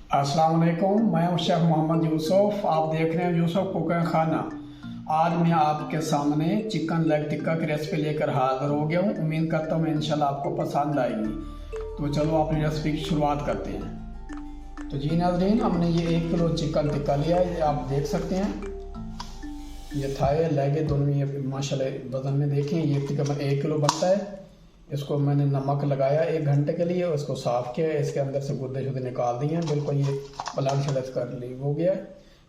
अस्सलाम वालेकुम, मैं हूं शेख मोहम्मद यूसुफ। आप देख रहे हैं यूसुफ कुकिंग खाना। आज मैं आपके सामने चिकन लेग टिक्का की रेसिपी लेकर हाजिर हो गया हूं। उम्मीद करता हूं इंशाल्लाह आपको पसंद आएगी। तो चलो अपनी रेसिपी की शुरुआत करते हैं। तो जी नाज़रीन, हमने ये 1 किलो चिकन टिक्का लिया है। ये आप देख सकते हैं, ये थाई लेग दोनों ये माशाल्लाह वजन में देखें। ये तकरीबन 1 किलो बनता है। इसको मैंने नमक लगाया 1 घंटे के लिए, उसको साफ़ किया, इसके अंदर से गुर्दे शुद्दे निकाल दिए हैं। बिल्कुल ये प्लान शलत कर लीव हो गया है।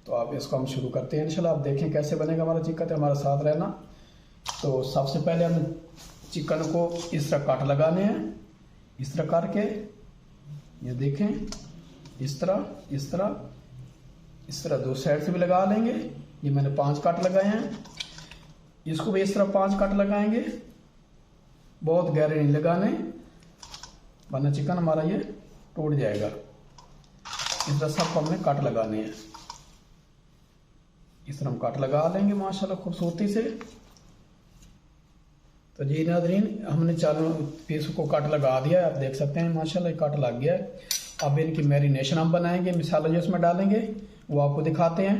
तो आप इसको हम शुरू करते हैं इंशाल्लाह। आप देखें कैसे बनेगा हमारा चिकन, तो हमारे साथ रहना। तो सबसे पहले हम चिकन को इस तरह काट लगाने हैं, इस तरह करके, ये देखें, इस तरह इस तरह इस तरह दो साइड से भी लगा लेंगे। ये मैंने 5 काट लगाए हैं। इसको भी इस तरह 5 काट लगाएंगे। बहुत गहरे नहीं लगाने, वरना चिकन हमारा ये टूट जाएगा। इस तरह सबको हमने काट लगाने हैं। इस तरह हम काट लगा लेंगे माशाल्लाह खूबसूरती से। तो जी नाज़रीन, हमने चारों पीस को काट लगा दिया है। आप देख सकते हैं माशाल्लाह काट लग गया है। अब इनकी मैरिनेशन हम बनाएंगे, मसाला जो इसमें डालेंगे वो आपको दिखाते हैं।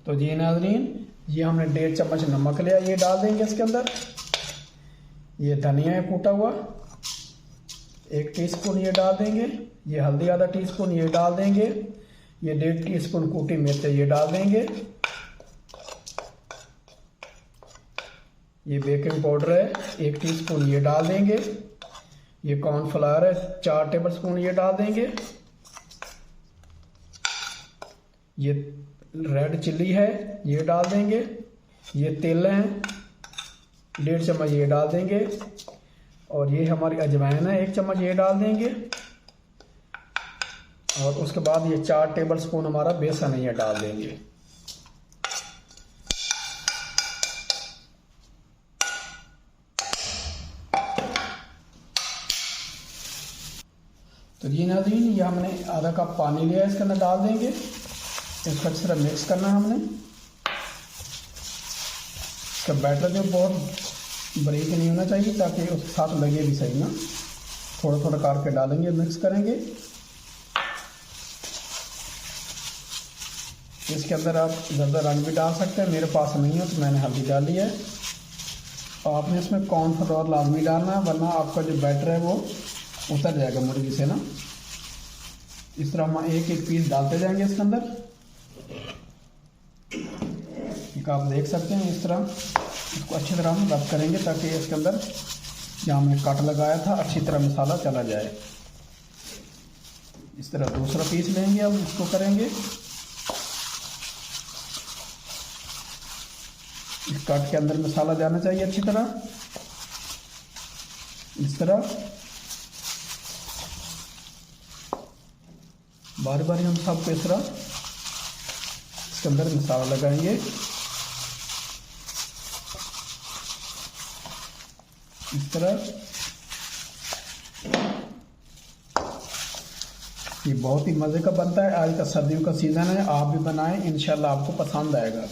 तो जी नाज़रीन, ये हमने 1.5 चम्मच नमक लिया, ये डाल देंगे इसके अंदर। ये धनिया है कूटा हुआ 1 टीस्पून ये डाल देंगे। ये हल्दी आधा टीस्पून ये डाल देंगे। ये 1.5 टीस्पून कूटी मिर्च ये डाल देंगे। ये बेकिंग पाउडर है 1 टीस्पून ये डाल देंगे। ये कॉर्नफ्लावर है 4 टेबलस्पून ये डाल देंगे। ये रेड चिल्ली है ये डाल देंगे। ये तेल है 1.5 चम्मच ये डाल देंगे। और ये हमारी अजवाइन है 1 चम्मच ये डाल देंगे। और उसके बाद ये 4 टेबलस्पून हमारा बेसन है ये डाल देंगे। तो ये नाज़रीन, ये हमने आधा कप पानी लिया, इसके अंदर डाल देंगे। इसको अच्छी तरह मिक्स करना है हमने। इसका बैटर जो बहुत बारीक नहीं होना चाहिए, ताकि उसके साथ लगे भी सही ना। थोड़ा थोड़ा करके डालेंगे, मिक्स करेंगे। इसके अंदर आप ज़्यादा रंग भी डाल सकते हैं, मेरे पास नहीं है तो मैंने हल्दी डाली है। और आपने इसमें कॉर्नफ्लोर लाजमी डालना है, वरना आपका जो बैटर है वो उतर जाएगा मुर्गी से ना। इस तरह हम एक एक पीस डालते जाएंगे इसके अंदर। आप देख सकते हैं इस तरह इसको अच्छी तरह हम रब करेंगे, ताकि इसके अंदर जहाँ हमने काट लगाया था अच्छी तरह मसाला चला जाए। इस तरह दूसरा पीस लेंगे, अब इसको करेंगे। इस काट के अंदर मसाला जाना चाहिए अच्छी तरह। इस तरह बार बार हम सबको इस तरह इसके अंदर मसाला लगाएंगे। इस तरह ये बहुत ही मज़े का बनता है। आज का सर्दियों का सीज़न है, आप भी बनाएं, इंशाल्लाह आपको पसंद आएगा।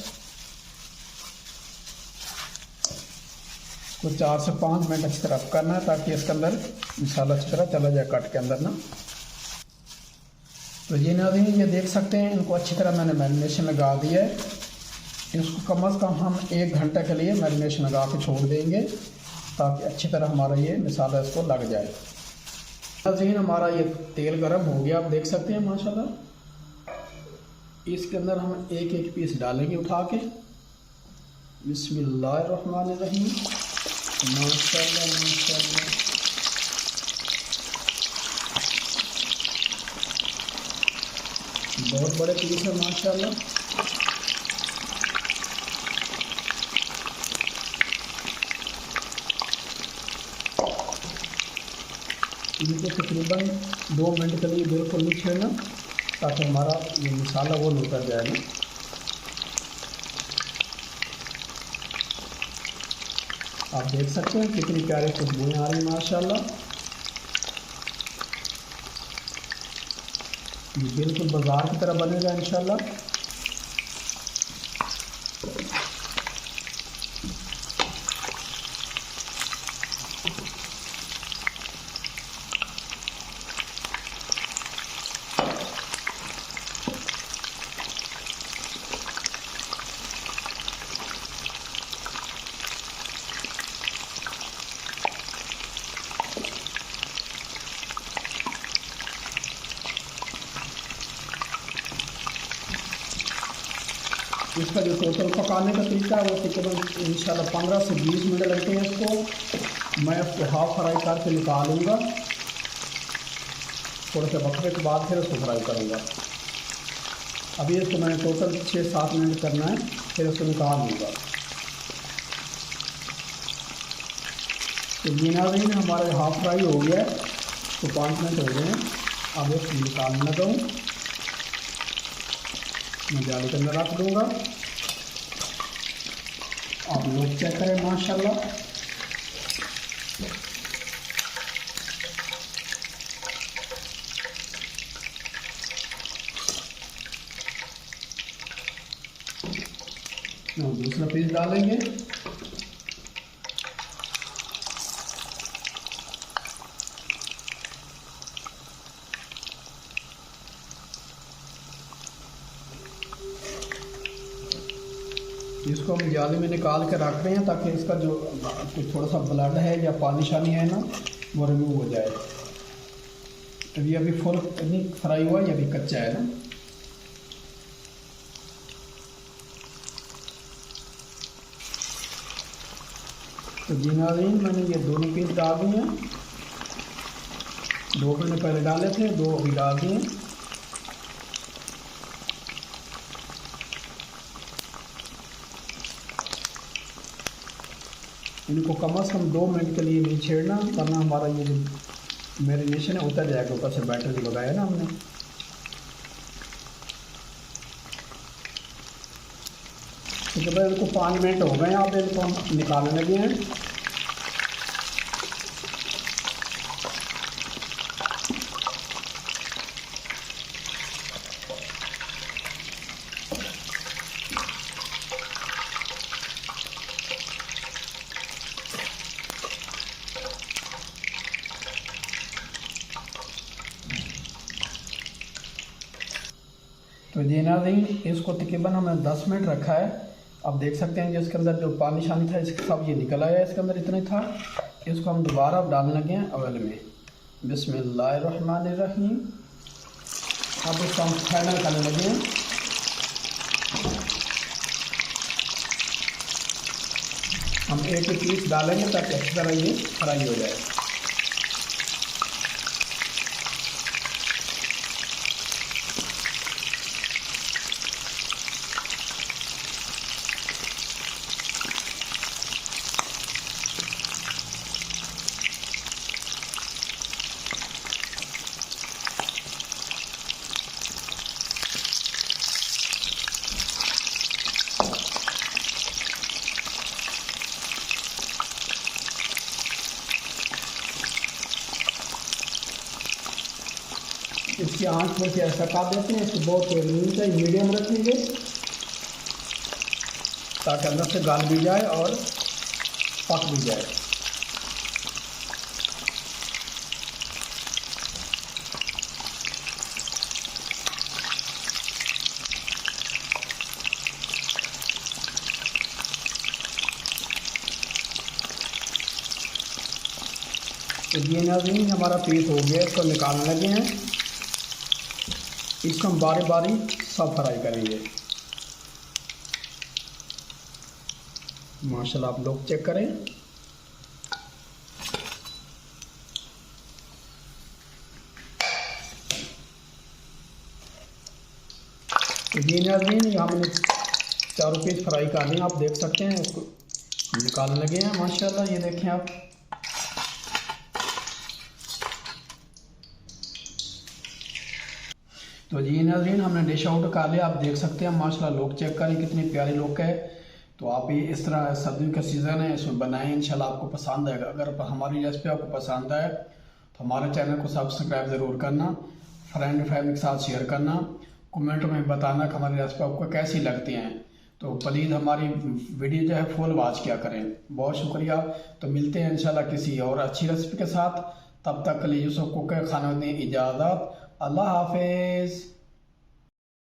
तो 4 से 5 मिनट अच्छी तरह करना है, ताकि इसके अंदर मसाला अच्छी तरह चला जाए कट के अंदर ना। तो ये नाज़रीन, ये देख सकते हैं, इनको अच्छी तरह मैंने मैरिनेशन लगा दिया है। इसको कम से कम हम 1 घंटे के लिए मैरिनेशन लगा के छोड़ देंगे, ताकि अच्छी तरह हमारा ये मसाला इसको लग जाए। नाज़रीन, हमारा ये तेल गरम हो गया, आप देख सकते हैं माशाल्लाह। इसके अंदर हम एक एक पीस डालेंगे उठा के। बिस्मिल्लाहिर्रहमानिर्रहीम। माशाल्लाह माशाल्लाह, बहुत बड़े पीस है माशाल्लाह। इनको तकरीबन 2 मिनट के लिए बिल्कुल नहीं छेड़ना, ताकि हमारा ये मसाला वो उतर जाए ना। आप देख सकते हैं कितनी प्यारी खुशबुएं आ रही है माशाल्लाह। ये बिल्कुल बाजार की तरह बनेगा इंशाल्लाह। इसका जो टोटल पकाने का तरीका है वो तकरीबन इंशाल्लाह 15 से 20 मिनट लगते हैं इसको। मैं इसको हाफ फ्राई करके निकालूंगा, थोड़े से वक्फे के बाद फिर इसको फ्राई करूँगा। अभी इसको मैंने टोटल 6-7 मिनट करना है, फिर इसको निकाल दूँगा। तो ये नाज़रीन हमारा हाफ फ्राई हो गया है, तो 5 मिनट हो गए हैं। अब इसको निकालने लगा हूँ, मैं जाली के अंदर रख दूँगा। आप लोग चेक करें माशाल्लाह। दूसरा पीस डालेंगे। इसको हम जाली में निकाल के रख रहे हैं ताकि इसका जो थोड़ा सा ब्लड है या पानी शानी है ना वो रिमूव हो जाए। तो ये अभी फुल नहीं फ्राई हुआ, ये अभी कच्चा है ना। तो जी नाज़रीन मैंने ये दोनों पीस डाल दिए हैं, 2 मैंने पहले डाले थे, 2 अभी डाल दिए। इनको कम से कम 2 मिनट के लिए नहीं छेड़ना, वरना हमारा ये जो मैरिनेशन है उतर जाएगा ऊपर से बैटर जो लगाया ना हमने। तो जब इनको 5 मिनट हो गए, अब इनको हम निकालने लगे हैं। तो जी नाज़रीन इसको तकरीबन हमने 10 मिनट रखा है। अब देख सकते हैं जिसके अंदर जो पानी शानी था इसके सब ये निकल आया, इसके अंदर इतना ही था। इसको हम दोबारा डालने लगे हैं ऑयल में। बिस्मिल्लाहिर्रहमानिर्रहीम। अब इसको हम फाइनल करने लगे हैं। हम एक पीस डालेंगे ताकि अच्छी तरह ये फ्राई हो जाए। इसकी आंच में से ऐसा कर देते हैं, इसको बहुत तेज नहीं चाहिए, मीडियम रखेंगे ताकि अंदर से गल भी जाए और पक भी जाए। तो ये नाज़रीन हमारा पीस हो गया, इसको निकालने लगे हैं। इसको हम बारी बारी सब फ्राई करेंगे। माशाल्लाह आप लोग चेक करें। तो ये नाज़रीन यहाँ मैंने 4 पीस फ्राई कर लिए, आप देख सकते हैं। इसको निकालने लगे हैं माशाल्लाह, ये देखें आप। तो जी नाज़रीन हमने डिश आउट कर लिया, आप देख सकते हैं माशाल्लाह। लोग चेक करें कितने प्यारे लोग है। तो आप ये इस तरह सर्दियों का सीज़न है, इसमें बनाएं, इंशाल्लाह आपको पसंद आएगा। अगर हमारी रेसिपी आपको पसंद आए तो हमारे चैनल को सब्सक्राइब ज़रूर करना, फ्रेंड फैमिली के साथ शेयर करना, कमेंट में बताना कि हमारी रेसिपी आपको कैसी लगती हैं। तो प्लीज़ हमारी वीडियो जो है फुल वॉच किया करें। बहुत शुक्रिया। तो मिलते हैं इंशाल्लाह किसी और अच्छी रेसिपी के साथ। तब तक के लिए यूसुफ कुक खाना में इजाज़त। अल्लाह हाफिज़।